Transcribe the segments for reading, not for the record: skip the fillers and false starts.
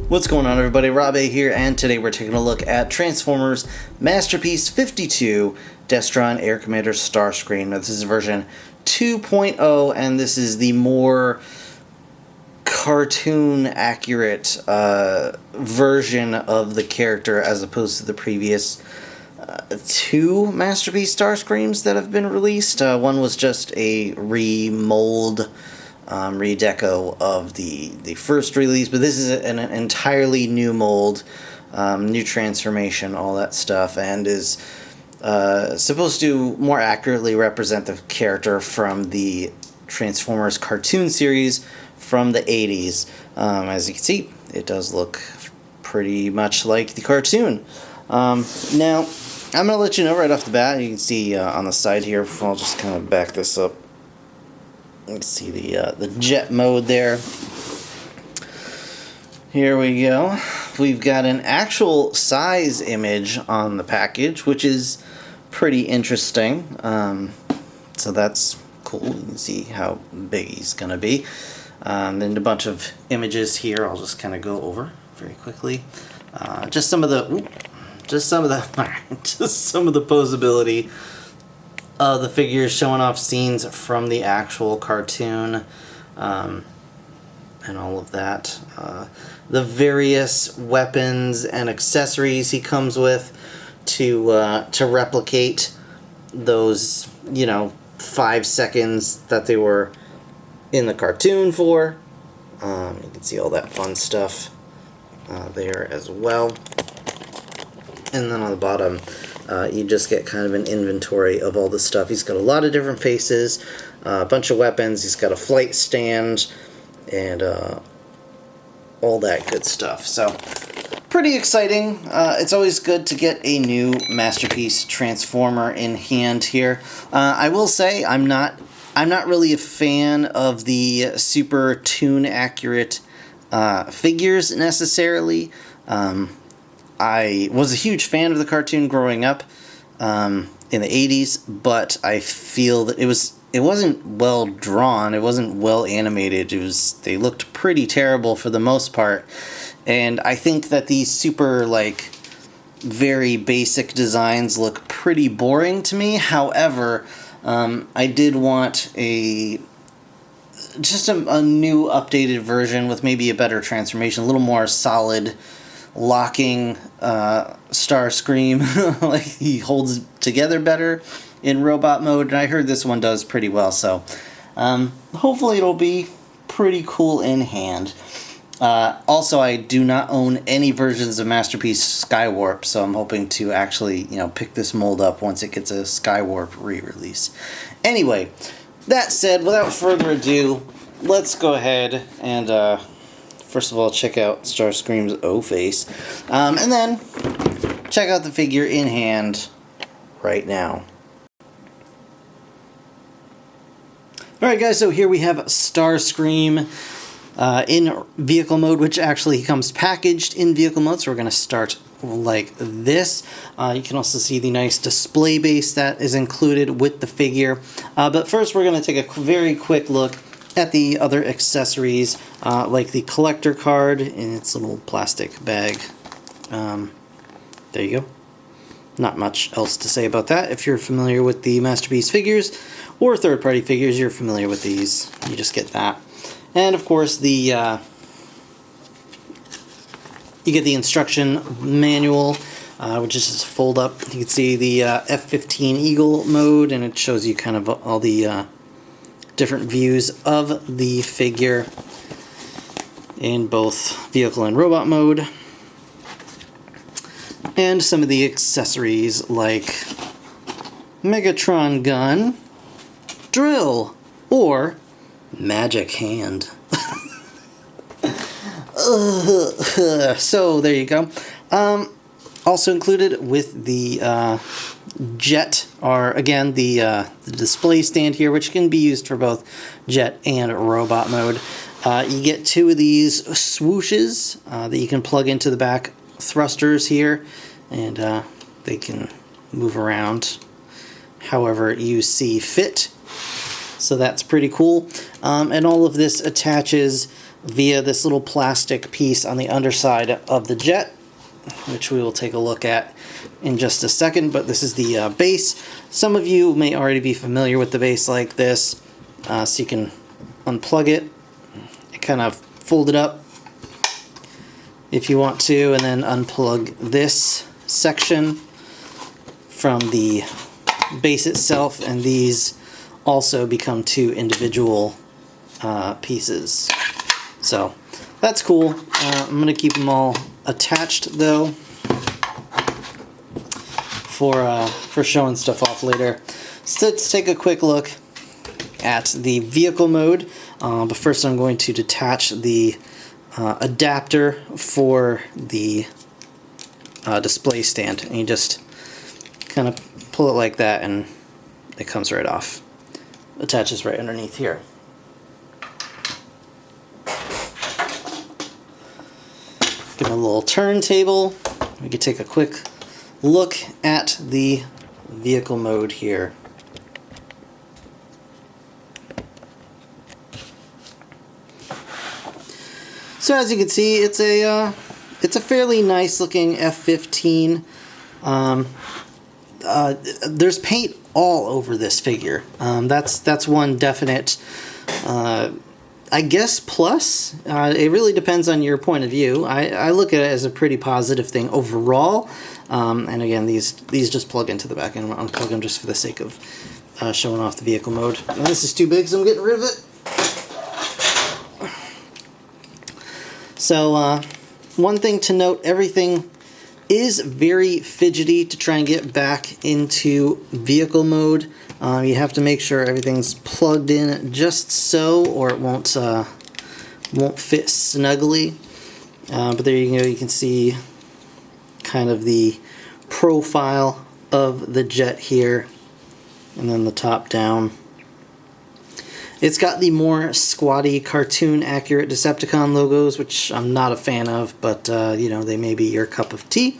What's going on, everybody? Rob A here, and today we're taking a look at Transformers Masterpiece 52 Destron Air Commander Starscream. Now, this is version 2.0, and this is the more cartoon-accurate version of the character as opposed to the previous two Masterpiece Starscreams that have been released. One was just a remold, redeco of the first release, but this is an entirely new mold, new transformation, all that stuff, and is supposed to more accurately represent the character from the Transformers cartoon series from the 80s. As you can see, it does look pretty much like the cartoon. Now, I'm going to let you know right off the bat. You can see on the side here, I'll just kind of back this up. You can see the jet mode there. Here we go. We've got an actual size image on the package, which is pretty interesting. So that's cool. You can see how big he's going to be. Then a bunch of images here. I'll just kind of go over very quickly. Just some of the posability of the figures, showing off scenes from the actual cartoon, and all of that. The various weapons and accessories he comes with to replicate those, 5 seconds that they were in the cartoon for. You can see all that fun stuff there as well. And then on the bottom, you just get kind of an inventory of all the stuff. He's got a lot of different faces, a bunch of weapons. He's got a flight stand, and all that good stuff. So, pretty exciting. It's always good to get a new Masterpiece Transformer in hand here. I will say I'm not really a fan of the super tune accurate figures necessarily. I was a huge fan of the cartoon growing up in the 80s, but I feel that it wasn't well drawn, it wasn't well animated. They looked pretty terrible for the most part, and I think that these super very basic designs look pretty boring to me. However, I did want just a new updated version with maybe a better transformation, a little more solid locking Starscream. Like, he holds together better in robot mode, and I heard this one does pretty well, so hopefully it'll be pretty cool in hand. Also, I do not own any versions of Masterpiece Skywarp, so I'm hoping to actually pick this mold up once it gets a Skywarp re-release. Anyway, that said, without further ado, let's go ahead and first of all, check out Starscream's O-face, and then check out the figure in hand right now. Alright guys, so here we have Starscream in vehicle mode, which actually comes packaged in vehicle mode, so we're going to start like this. You can also see the nice display base that is included with the figure. But first we're going to take a very quick look at the other accessories, like the collector card in its little plastic bag. There you go. Not much else to say about that. If you're familiar with the Masterpiece figures or third-party figures, you're familiar with these. You just get that. And of course, you get the instruction manual, which is just fold up. You can see the F-15 Eagle mode, and it shows you kind of all the different views of the figure in both vehicle and robot mode, and some of the accessories like Megatron gun, drill, or magic hand. So there you go. Also included with the jet are, again, the display stand here, which can be used for both jet and robot mode. You get 2 of these swooshes that you can plug into the back thrusters here, and they can move around however you see fit. So that's pretty cool. And all of this attaches via this little plastic piece on the underside of the jet, which we will take a look at in just a second. But this is the base. Some of you may already be familiar with the base like this, so you can unplug it and kind of fold it up if you want to, and then unplug this section from the base itself, and these also become two individual pieces. So that's cool. I'm going to keep them all attached though for showing stuff off later. So let's take a quick look at the vehicle mode. But first I'm going to detach the adapter for the display stand, and you just kind of pull it like that and it comes right off. Attaches right underneath here. Give it a little turntable. We can take a quick look at the vehicle mode here. So as you can see, it's a fairly nice looking F-15. There's paint all over this figure. That's one definite, I guess, plus. It really depends on your point of view. I look at it as a pretty positive thing overall. And again, these just plug into the back, and I'm going to unplug them just for the sake of showing off the vehicle mode. And this is too big, so I'm getting rid of it. So one thing to note, everything is very fidgety to try and get back into vehicle mode. You have to make sure everything's plugged in just so, or it won't fit snugly. But there you go, you can see kind of the profile of the jet here, and then the top down. It's got the more squatty, cartoon accurate Decepticon logos, which I'm not a fan of, but you know, they may be your cup of tea.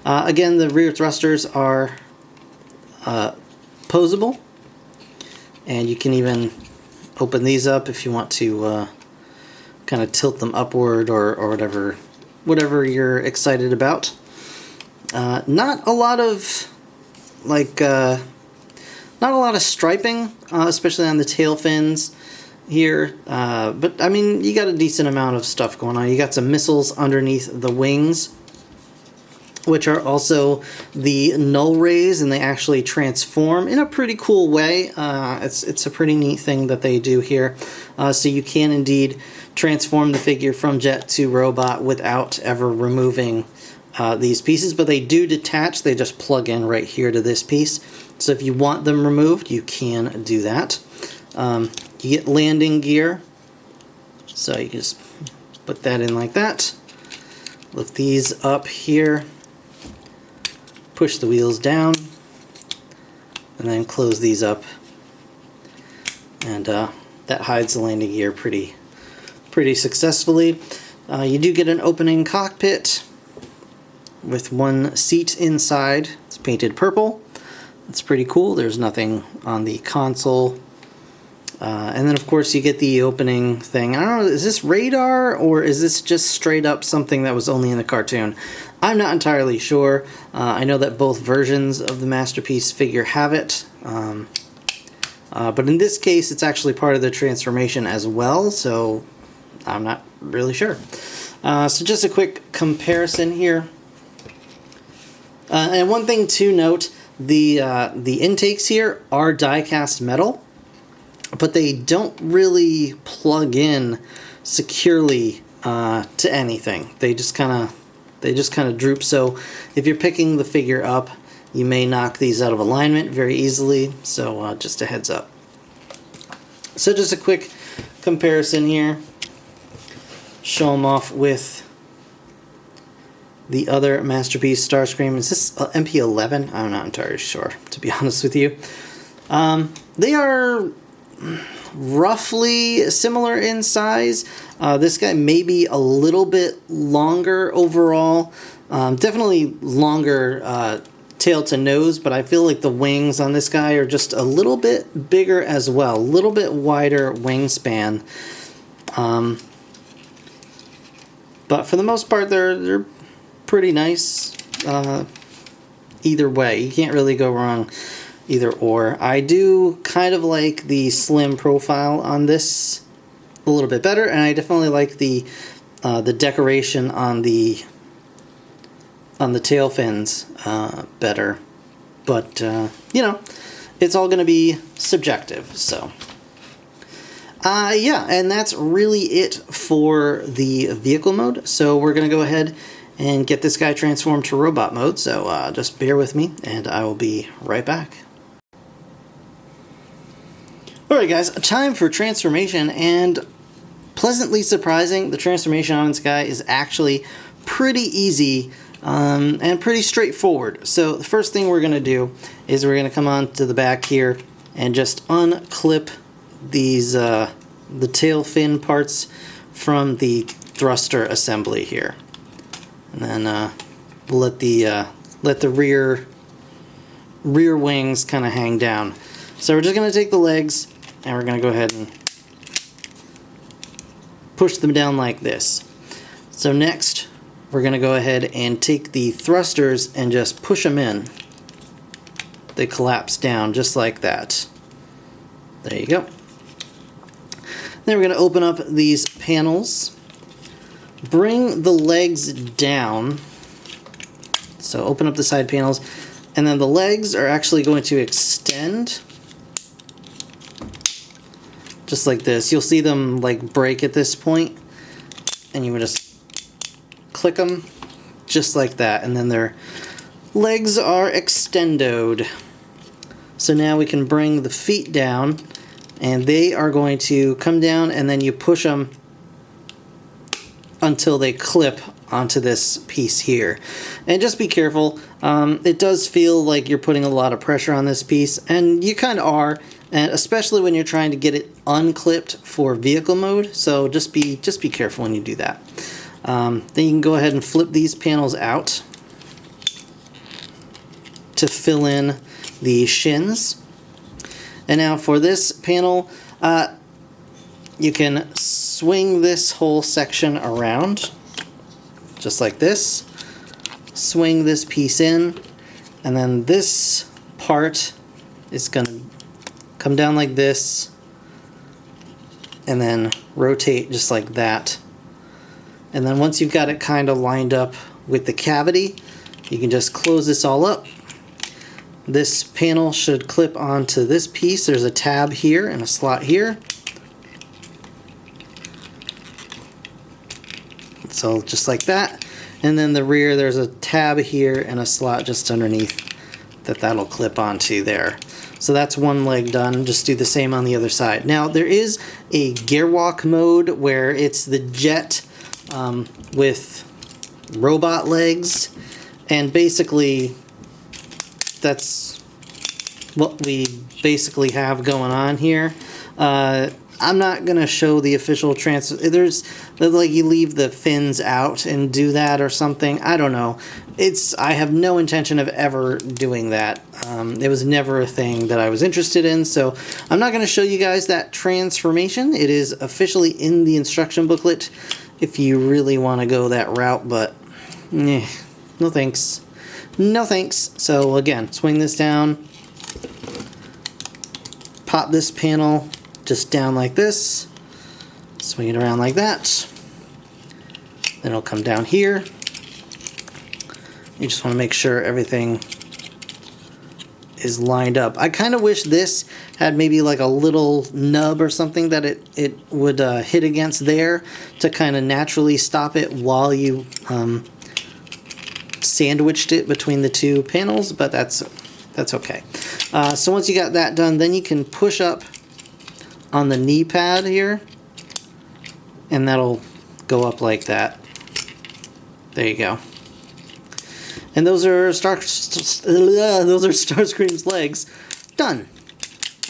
Again, the rear thrusters are posable, and you can even open these up if you want to kind of tilt them upward or whatever you're excited about. Not a lot of not a lot of striping, especially on the tail fins here, but I mean, you got a decent amount of stuff going on. You got some missiles underneath the wings, which are also the null rays, and they actually transform in a pretty cool way. It's a pretty neat thing that they do here. So you can indeed transform the figure from jet to robot without ever removing these pieces, but they do detach. They just plug in right here to this piece. So if you want them removed, you can do that. You get landing gear, so you can just put that in like that. Lift these up here, push the wheels down, and then close these up, and that hides the landing gear pretty successfully. You do get an opening cockpit with one seat inside. It's painted purple. It's pretty cool. There's nothing on the console. And then of course you get the opening thing. I don't know, is this radar or is this just straight up something that was only in the cartoon? I'm not entirely sure. I know that both versions of the Masterpiece figure have it. But in this case it's actually part of the transformation as well, so I'm not really sure. So just a quick comparison here. And one thing to note, the intakes here are die-cast metal, but they don't really plug in securely to anything. They just kind of droop. So if you're picking the figure up, you may knock these out of alignment very easily. So just a heads up. So just a quick comparison here. Show them off with the other Masterpiece Starscream. Is this MP11? I'm not entirely sure, to be honest with you. They are roughly similar in size. This guy may be a little bit longer overall. Definitely longer tail to nose, but I feel like the wings on this guy are just a little bit bigger as well. A little bit wider wingspan. But for the most part, they're pretty nice either way. You can't really go wrong either or. I do kind of like the slim profile on this a little bit better, and I definitely like the decoration on the tail fins better. But you know, it's all going to be subjective. So yeah, and that's really it for the vehicle mode. So we're going to go ahead and get this guy transformed to robot mode. So just bear with me, and I will be right back. Alright guys, time for transformation, and pleasantly surprising, the transformation on this guy is actually pretty easy and pretty straightforward. So the first thing we're going to do is we're going to come on to the back here and just unclip these the tail fin parts from the thruster assembly here, and then we'll let the rear wings kind of hang down. So we're just going to take the legs and we're going to go ahead and push them down like this. So next we're going to go ahead and take the thrusters and just push them in. They collapse down just like that. There you go. Then we're going to open up these panels, bring the legs down. So open up the side panels, and then the legs are actually going to extend just like this. You'll see them like break at this point, and you would just click them just like that, and then their legs are extendoed. So now we can bring the feet down, and they are going to come down, and then you push them until they clip onto this piece here. And just be careful, it does feel like you're putting a lot of pressure on this piece, and you kind of are, and especially when you're trying to get it unclipped for vehicle mode. So just be careful when you do that. Then you can go ahead and flip these panels out to fill in the shins. And now for this panel, you can swing this whole section around just like this. Swing this piece in, and then this part is going to come down like this, and then rotate just like that. And then once you've got it kind of lined up with the cavity, you can just close this all up. This panel should clip onto this piece. There's a tab here and a slot here. So just like that. And then the rear, there's a tab here and a slot just underneath that'll clip onto there. So that's one leg done. Just do the same on the other side. Now there is a gearwalk mode where it's the jet with robot legs, and basically that's what we basically have going on here. I'm not gonna show the official there's like you leave the fins out and do that or something. I don't know. I have no intention of ever doing that. It was never a thing that I was interested in, so I'm not gonna show you guys that transformation. It is officially in the instruction booklet if you really want to go that route, but no thanks. No thanks. So again, swing this down, pop this panel just down like this, swing it around like that, then it'll come down here. You just want to make sure everything is lined up. I kind of wish this had maybe like a little nub or something that it would hit against there to kind of naturally stop it while you sandwiched it between the two panels, but that's okay. So once you got that done, then you can push up on the knee pad here, and that'll go up like that. There you go. And those are Starscream's legs done.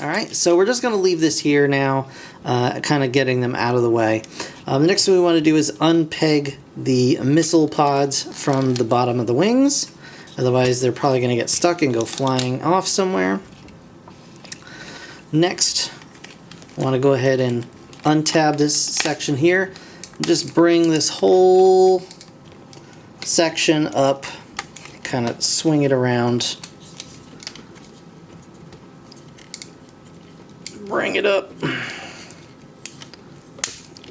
All right, so we're just going to leave this here now, kind of getting them out of the way. The next thing we want to do is unpeg the missile pods from the bottom of the wings. Otherwise, they're probably going to get stuck and go flying off somewhere. Next, I want to go ahead and untab this section here Just bring this whole section up, kind of swing it around, bring it up.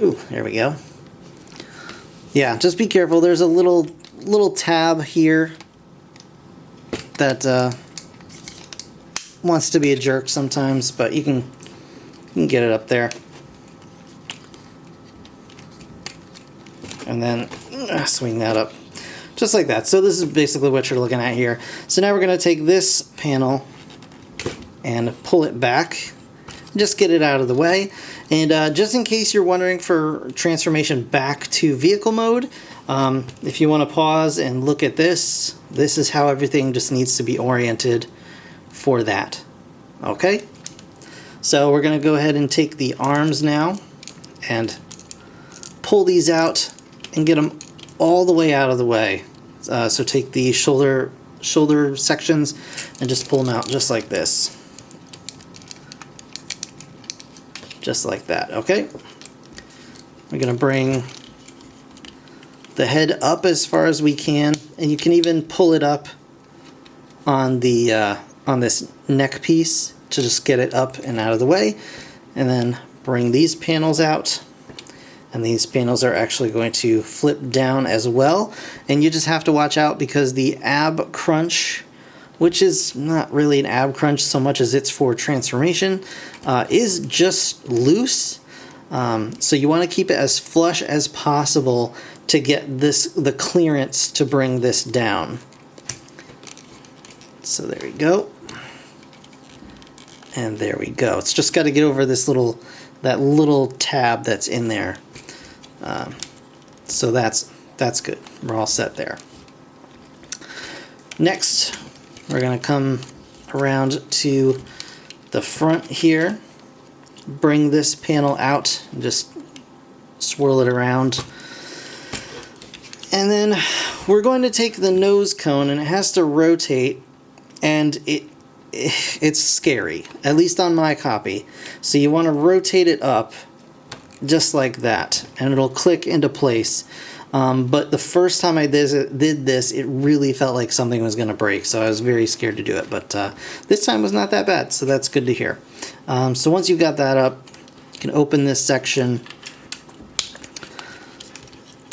Ooh, there we go. Yeah, just be careful. There's a little tab here that wants to be a jerk sometimes, but you can get it up there. And then swing that up just like that. So this is basically what you're looking at here. So now we're going to take this panel and pull it back, just get it out of the way. And just in case you're wondering for transformation back to vehicle mode, if you want to pause and look at this, this is how everything just needs to be oriented for that. Okay? So we're going to go ahead and take the arms now and pull these out and get them all the way out of the way. So take the shoulder sections and just pull them out just like this. Just like that, okay? We're going to bring the head up as far as we can, and you can even pull it up on the on this neck piece to just get it up and out of the way, and then bring these panels out. And these panels are actually going to flip down as well, and you just have to watch out because the ab crunch, which is not really an ab crunch so much as it's for transformation, is just loose. So you want to keep it as flush as possible to get the clearance to bring this down. So there we go. And there we go. It's just got to get over this that little tab that's in there. So that's good. We're all set there. Next, we're going to come around to the front here, bring this panel out, and just swirl it around. And then we're going to take the nose cone, and it has to rotate, and it's scary, at least on my copy. So you want to rotate it up just like that, and it'll click into place. But the first time I did this, it really felt like something was going to break, so I was very scared to do it. But this time was not that bad, so that's good to hear. So once you've got that up, you can open this section,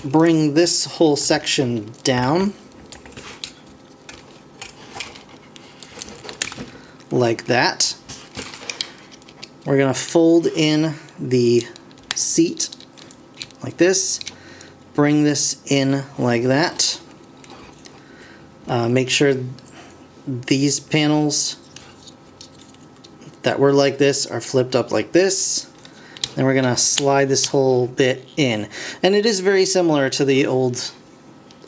bring this whole section down, like that. We're going to fold in the seat like this. Bring this in like that. Make sure these panels that were like this are flipped up like this. Then we're going to slide this whole bit in. And it is very similar to the old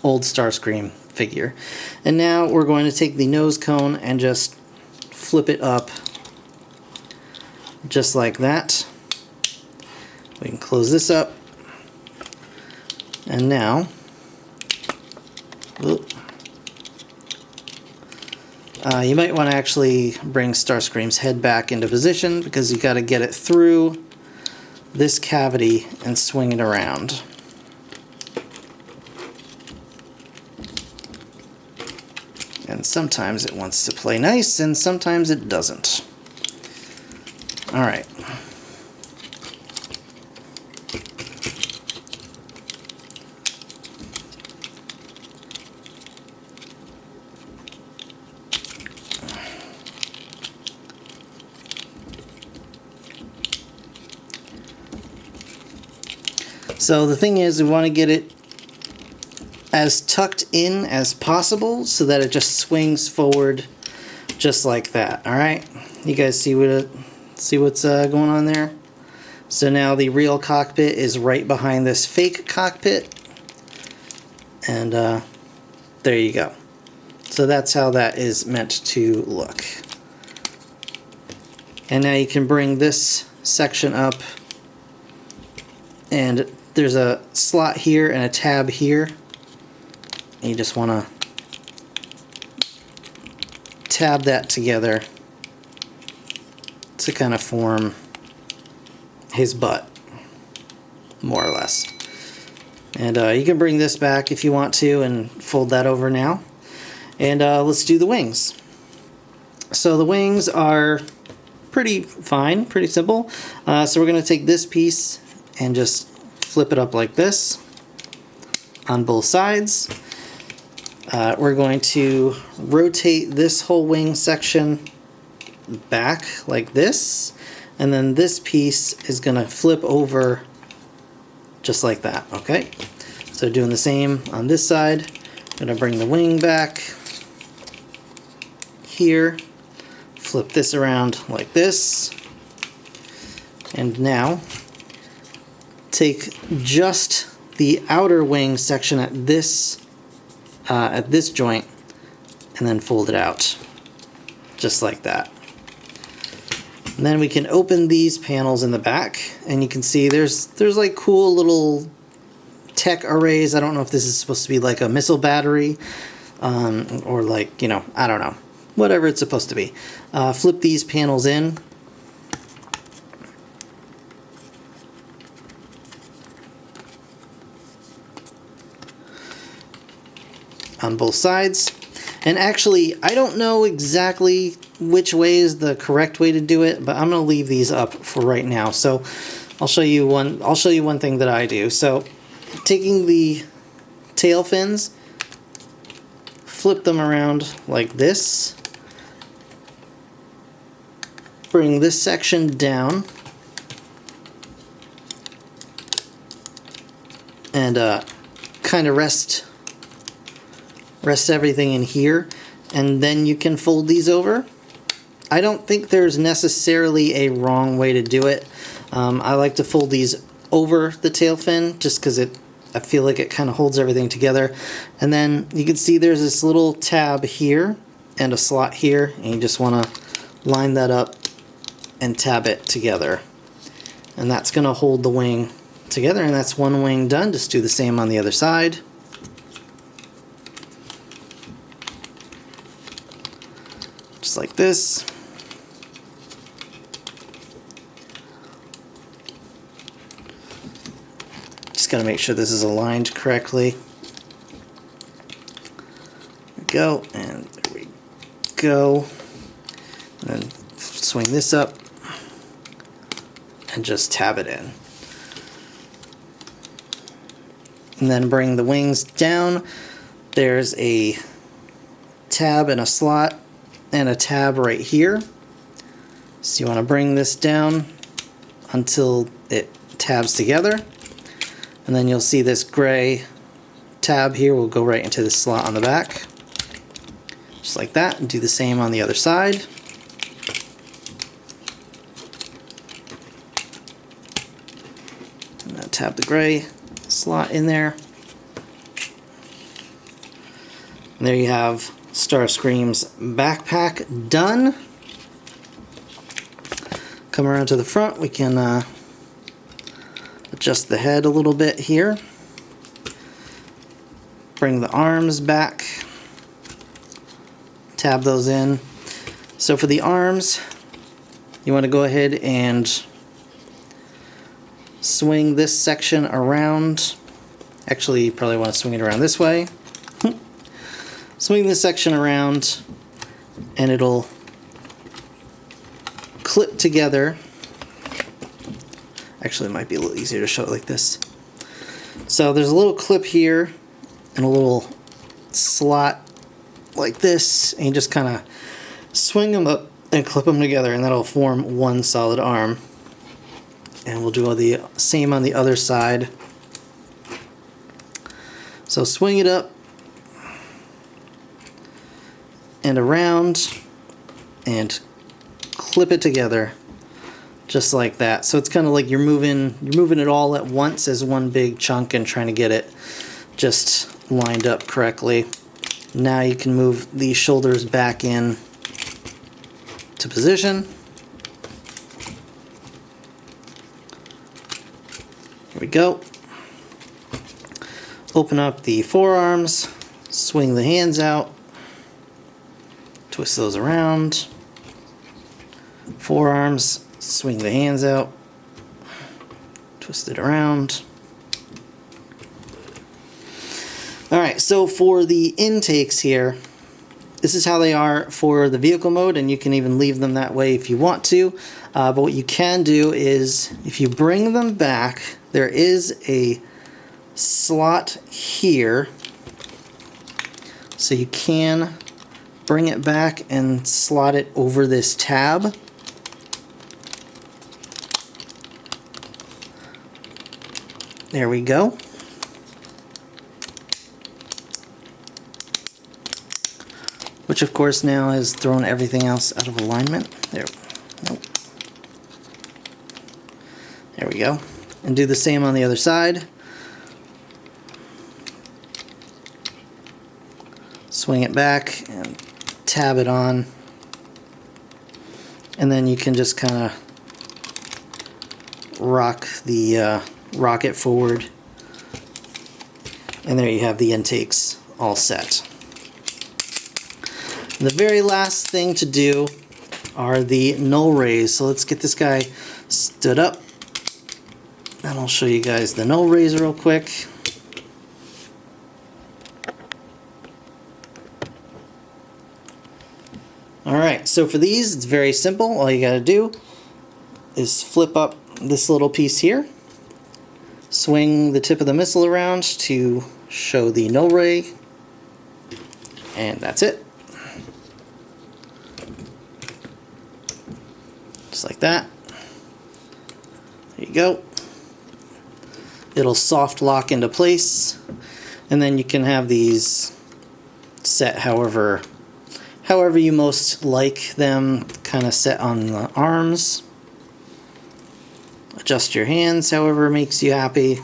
Starscream figure. And now we're going to take the nose cone and just flip it up just like that. We can close this up. And now, you might want to actually bring Starscream's head back into position because you got to get it through this cavity and swing it around. And sometimes it wants to play nice, and sometimes it doesn't. All right. So the thing is, we want to get it as tucked in as possible so that it just swings forward just like that. All right, you guys see what's going on there? So now the real cockpit is right behind this fake cockpit, and there you go. So that's how that is meant to look. And now you can bring this section up, and there's a slot here and a tab here. And you just want to tab that together to kind of form his butt, more or less. And you can bring this back if you want to and fold that over now. And let's do the wings. So the wings are pretty fine, pretty simple. So we're going to take this piece and just flip it up like this on both sides. We're going to rotate this whole wing section back like this, and then this piece is going to flip over just like that. Okay, so doing the same on this side. I'm going to bring the wing back here, flip this around like this, and now take just the outer wing section at this joint and then fold it out just like that. And then we can open these panels in the back, and you can see there's like cool little tech arrays. I don't know if this is supposed to be like a missile battery or like, you know, I don't know, whatever it's supposed to be. Flip these panels in. On both sides. And actually, I don't know exactly which way is the correct way to do it, but I'm going to leave these up for right now. So I'll show you one thing that I do. So taking the tail fins, flip them around like this, bring this section down, and kind of rest everything in here, and then you can fold these over. I don't think there's necessarily a wrong way to do it. I like to fold these over the tail fin just because I feel like it kind of holds everything together. And then you can see there's this little tab here and a slot here, and you just want to line that up and tab it together. And that's going to hold the wing together, and that's one wing done. Just do the same on the other side. Just like this. Just got to make sure this is aligned correctly. There we go, and there we go. And then swing this up and just tab it in. And then bring the wings down. There's a tab and a slot and a tab right here. So you want to bring this down until it tabs together. And then you'll see this gray tab here will go right into the slot on the back. Just like that. And do the same on the other side. And now tab the gray slot in there. And there you have Starscream's backpack done. Come around to the front, we can adjust the head a little bit here. Bring the arms back. Tab those in. So for the arms, you want to go ahead and swing this section around. Actually, you probably want to swing it around this way. Swing this section around, and it'll clip together. Actually, it might be a little easier to show it like this. So there's a little clip here and a little slot like this, and you just kind of swing them up and clip them together, and that'll form one solid arm. And we'll do the same on the other side. So swing it up and around and clip it together just like that. So it's kind of like you're moving it all at once as one big chunk and trying to get it just lined up correctly. Now you can move these shoulders back in to position. Here we go. Open up the forearms, swing the hands out, twist those around. Forearms, swing the hands out, twist it around. Alright, so for the intakes here, this is how they are for the vehicle mode, and you can even leave them that way if you want to. But what you can do is, if you bring them back, there is a slot here, so you can bring it back and slot it over this tab. There we go. Which of course now has thrown everything else out of alignment. Nope. There we go. And do the same on the other side. Swing it back and tab it on. And then you can just kind of rock it forward. And there you have the intakes all set. The very last thing to do are the null rays. So let's get this guy stood up, and I'll show you guys the null rays real quick. Alright, so for these, it's very simple. All you gotta do is flip up this little piece here, swing the tip of the missile around to show the null ray, and that's it. Just like that. There you go. It'll soft lock into place, and then you can have these set however you most like them, kind of set on the arms. Adjust your hands however makes you happy.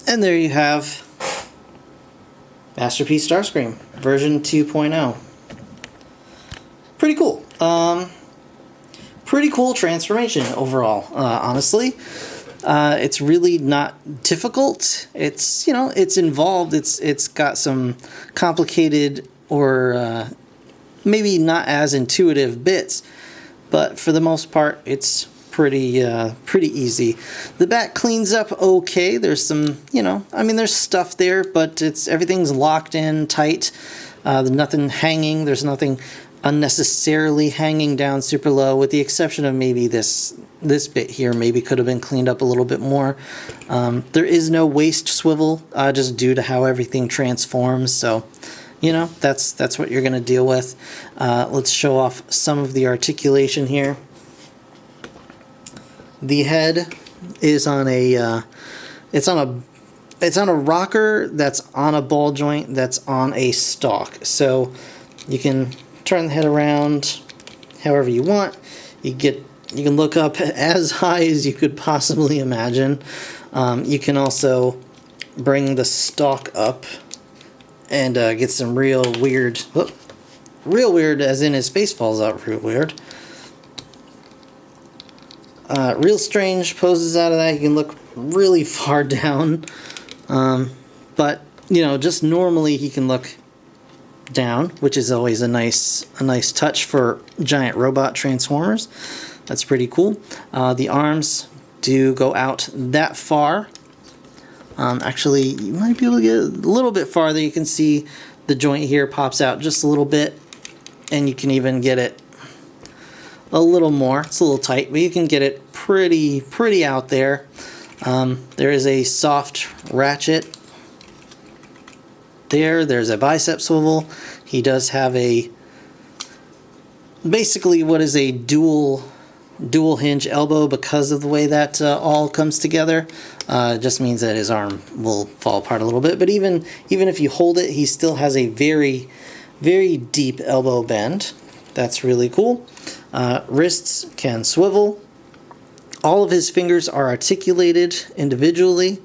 And there you have Masterpiece Starscream version 2.0. Pretty cool. Pretty cool transformation overall, honestly. It's really not difficult. It's, you know, it's involved. It's got some complicated or maybe not as intuitive bits, but for the most part, it's pretty easy. The back cleans up okay. There's some, you know, I mean, there's stuff there, but everything's locked in tight. There's nothing hanging. There's nothing unnecessarily hanging down super low, with the exception of maybe this bit here maybe could have been cleaned up a little bit more. There is no waist swivel, just due to how everything transforms, so you know, that's what you're going to deal with. Let's show off some of the articulation here. The head is on a it's on a rocker that's on a ball joint that's on a stalk, so you can turn the head around however you want. You can look up as high as you could possibly imagine. You can also bring the stalk up and get some real weird as in his face falls out real weird. Real strange poses out of that. You can look really far down, but you know, just normally he can look down, which is always a nice touch for giant robot transformers. That's pretty cool. The arms do go out that far. Actually, you might be able to get a little bit farther. You can see the joint here pops out just a little bit, and you can even get it a little more. It's a little tight, but you can get it pretty out there. There is a soft ratchet there. There's a bicep swivel. He does have basically what is a dual hinge elbow because of the way that all comes together. It just means that his arm will fall apart a little bit, but even if you hold it, he still has a very deep elbow bend. That's really cool. Wrists can swivel. All of his fingers are articulated individually,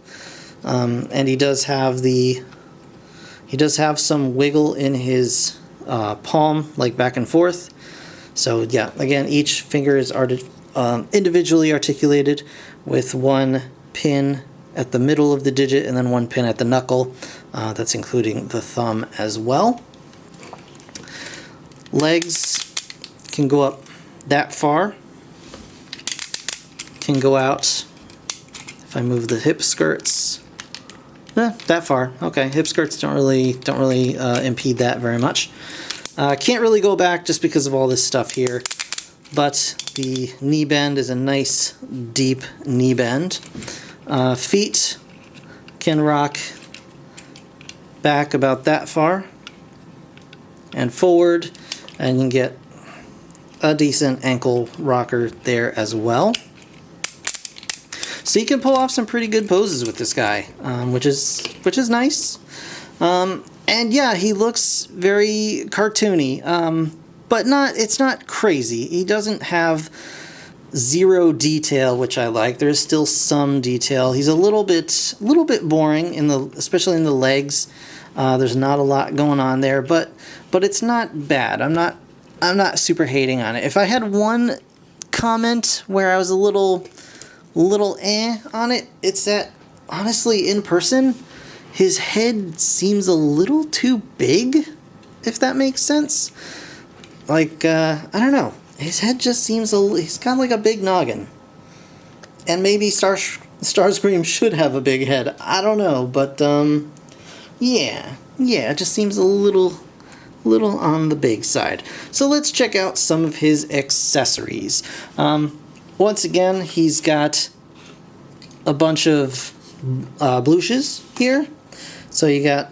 and he does have some wiggle in his palm, like back and forth. So yeah, again, each finger is individually articulated with one pin at the middle of the digit and then one pin at the knuckle. That's including the thumb as well. Legs can go up that far. can go out. If I move the hip skirts, that far. Okay, hip skirts don't really impede that very much. Can't really go back just because of all this stuff here, but the knee bend is a nice deep knee bend. Feet can rock back about that far and forward, and you can get a decent ankle rocker there as well. So you can pull off some pretty good poses with this guy, which is nice. And yeah, he looks very cartoony, but it's not crazy. He doesn't have zero detail, which I like. There's still some detail. He's a little bit boring especially in the legs. There's not a lot going on there, but it's not bad. I'm not super hating on it. If I had one comment where I was a little on it, it's that honestly in person his head seems a little too big, if that makes sense. Like, I don't know. His head just seems he's got like a big noggin. And maybe Starscream should have a big head. I don't know, but, yeah, it just seems a little on the big side. So let's check out some of his accessories. Once again, he's got a bunch of blouses here. So you got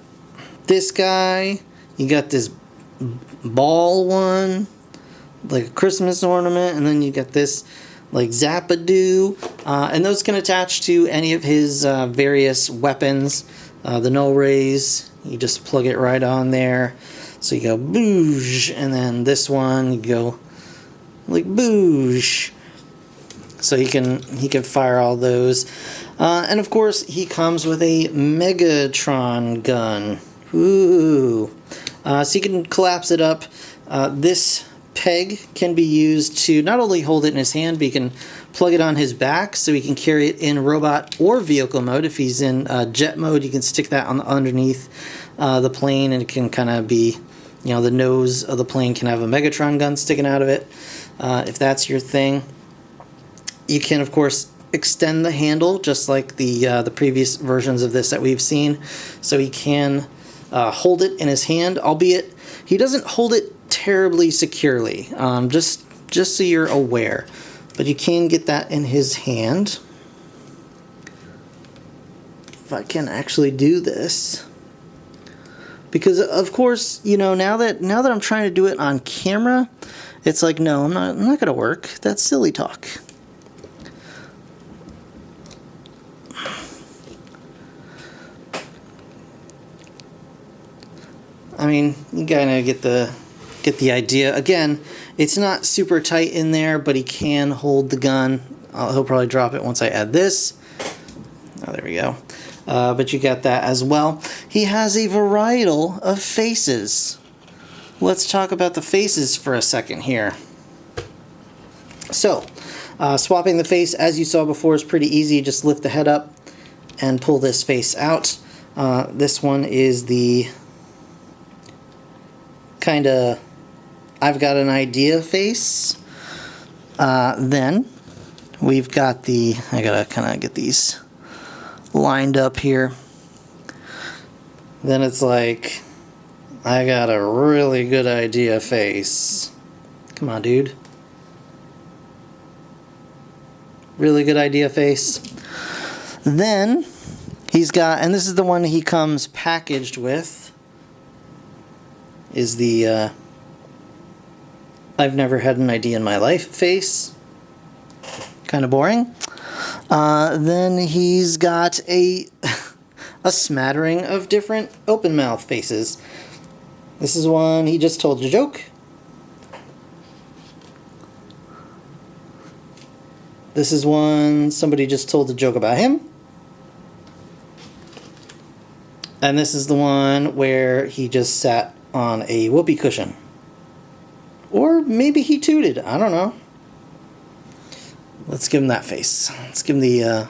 this guy, you got this ball one, like a Christmas ornament, and then you got this like Zappadoo, and those can attach to any of his various weapons. The no rays, you just plug it right on there. So you go boosh, and then this one you go like boosh. So he can fire all those. And of course, he comes with a Megatron gun. Ooh. So you can collapse it up. This peg can be used to not only hold it in his hand, but you can plug it on his back so he can carry it in robot or vehicle mode. If he's in jet mode, you can stick that on underneath the plane, and it can kind of be, the nose of the plane can have a Megatron gun sticking out of it, if that's your thing. You can, of course, extend the handle just like the previous versions of this that we've seen, so he can hold it in his hand, albeit he doesn't hold it terribly securely, just so you're aware, but you can get that in his hand. If I can actually do this, because of course, now that I'm trying to do it on camera, it's like, no, I'm not gonna work. That's silly talk. I mean, you kind of get the idea. Again, it's not super tight in there, but he can hold the gun. He'll probably drop it once I add this. Oh, there we go. But you got that as well. He has a varietal of faces. Let's talk about the faces for a second here. So, swapping the face, as you saw before, is pretty easy. Just lift the head up and pull this face out. This one is the kind of I've got an idea face. Then we've got I gotta kind of get these lined up here. Then it's like, I got a really good idea face. Come on, dude. Really good idea face. Then he's got, and this is the one he comes packaged with, is the I've never had an idea in my life face. Kind of boring. Then he's got a smattering of different open mouth faces. This is one he just told a joke. This is one somebody just told a joke about him. And this is the one where he just sat on a whoopee cushion. Or maybe he tooted. I don't know. Let's give him that face. Let's give him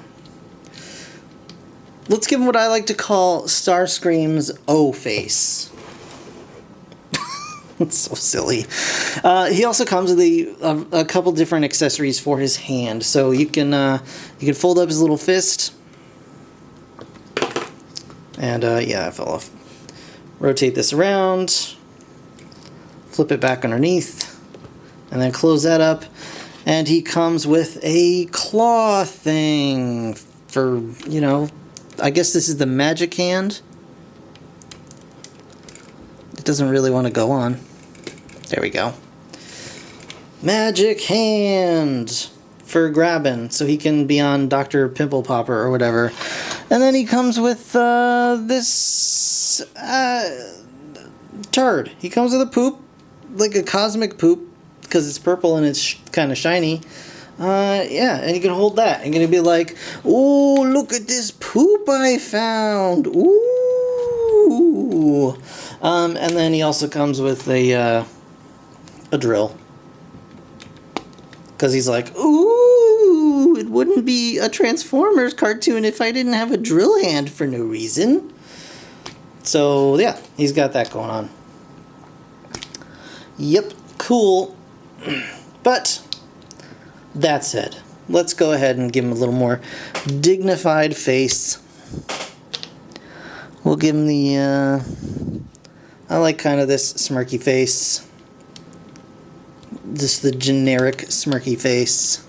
let's give him what I like to call Starscream's O face. It's so silly. He also comes with a couple different accessories for his hand. So you can fold up his little fist. And yeah, I fell off. Rotate this around. Flip it back underneath. And then close that up. And he comes with a claw thing for, you know, I guess this is the magic hand. It doesn't really want to go on. There we go. Magic hand for grabbing, so he can be on Dr. Pimple Popper or whatever. And then he comes with this turd. He comes with a poop, like a cosmic poop, because it's purple and it's kind of shiny. Yeah, and you can hold that. You're going to be like, ooh, look at this poop I found. Ooh. And then he also comes with a drill. Because he's like, ooh, it wouldn't be a Transformers cartoon if I didn't have a drill hand for no reason. So, yeah, he's got that going on. Yep, cool. But that said, let's go ahead and give him a little more dignified face. We'll give him the, I like kind of this smirky face. Just the generic smirky face.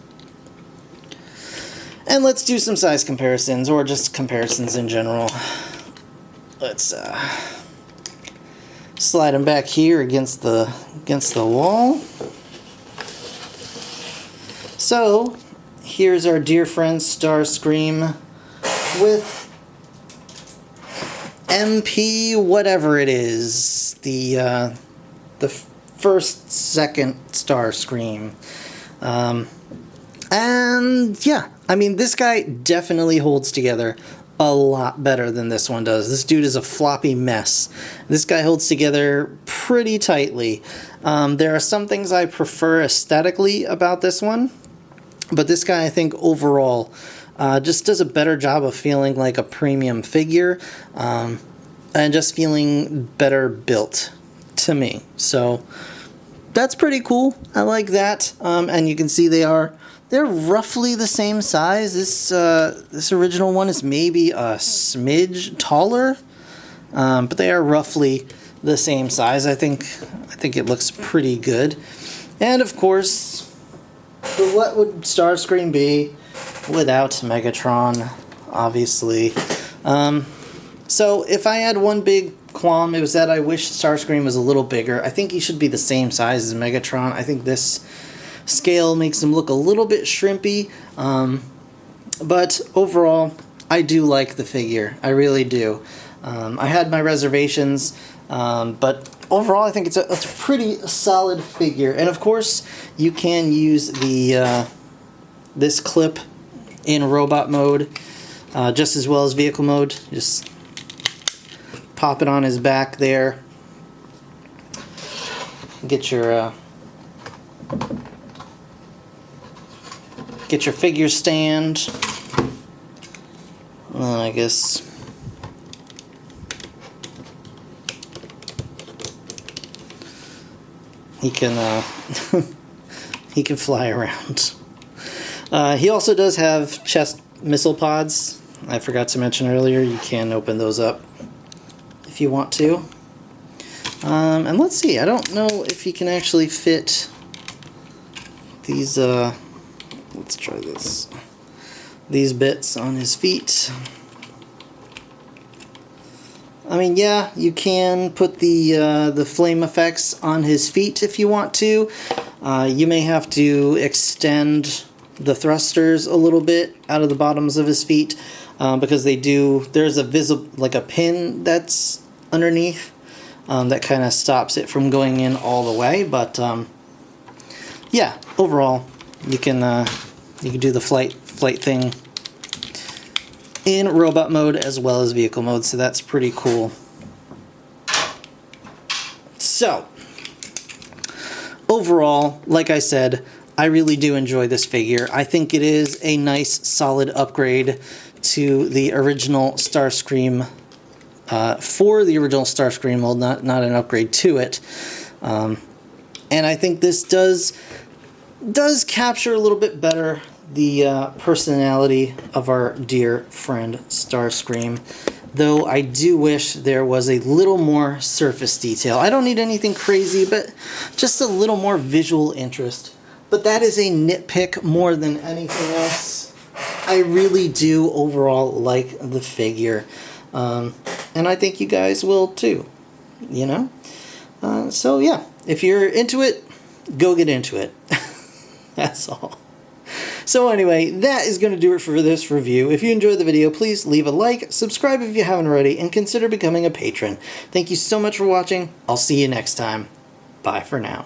And let's do some size comparisons, or just comparisons in general. Let's slide him back here against the wall. So, here's our dear friend Starscream with MP whatever it is, the second Starscream. And yeah, I mean, this guy definitely holds together a lot better than this one does. This dude is a floppy mess. This guy holds together pretty tightly. There are some things I prefer aesthetically about this one, but this guy, I think, overall just does a better job of feeling like a premium figure, and just feeling better built to me. So that's pretty cool. I like that. And you can see they're roughly the same size. This original one is maybe a smidge taller, but they are roughly the same size. I think it looks pretty good. And of course, what would Starscream be without Megatron? Obviously. So if I had one big qualm, it was that I wish Starscream was a little bigger. I think he should be the same size as Megatron. I think this scale makes him look a little bit shrimpy, but overall I do like the figure. I really do. I had my reservations, but overall I think it's a pretty solid figure. And of course you can use the this clip in robot mode just as well as vehicle mode. Just pop it on his back there. Get your figure stand. I guess he can he can fly around. He also does have chest missile pods. I forgot to mention earlier, you can open those up if you want to. And let's see, I don't know if he can actually fit these, let's try this, these bits on his feet. I mean, yeah, you can put the flame effects on his feet if you want to. You may have to extend the thrusters a little bit out of the bottoms of his feet, because there's a visible, like a pin that's underneath that kind of stops it from going in all the way. But yeah, overall you can do the flight thing in robot mode as well as vehicle mode, so that's pretty cool. So overall, like I said, I really do enjoy this figure. I think it is a nice solid upgrade to the original Starscream, for the original Starscream mold, not an upgrade to it. And I think this does capture a little bit better the personality of our dear friend Starscream, though I do wish there was a little more surface detail. I don't need anything crazy, but just a little more visual interest. But that is a nitpick more than anything else. I really do overall like the figure, and I think you guys will too, you know? So yeah, if you're into it, go get into it. That's all. So anyway, that is going to do it for this review. If you enjoyed the video, please leave a like, subscribe if you haven't already, and consider becoming a patron. Thank you so much for watching. I'll see you next time. Bye for now.